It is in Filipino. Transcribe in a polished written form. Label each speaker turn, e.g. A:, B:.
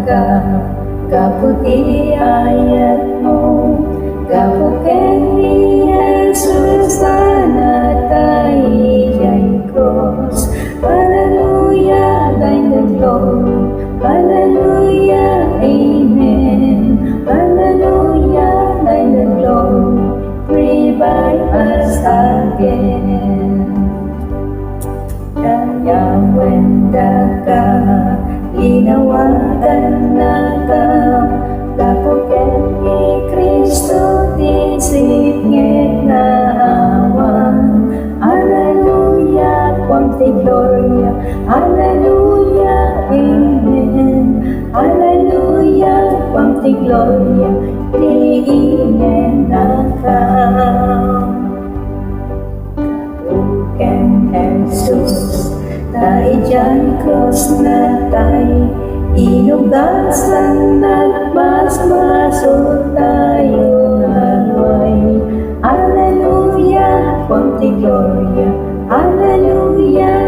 A: ka, kaputi ayat mo, kapuken ni Jesus na natay jay cross. Hallelujah, thine the glory, hallelujah, amen. Hallelujah, thine the glory, revive us again. Kaya wendaka, linawagan na ka, kapuken ni Kristo tisipngit na awan. Hallelujah, quam te gloria, hallelujah, amen. Hallelujah, quam te gloria, amen na ka. Kapuken Jesus, tayo dyan cross na tayo, inugasan at masmasok tayo halway. Hallelujah, quam te gloria, hallelujah,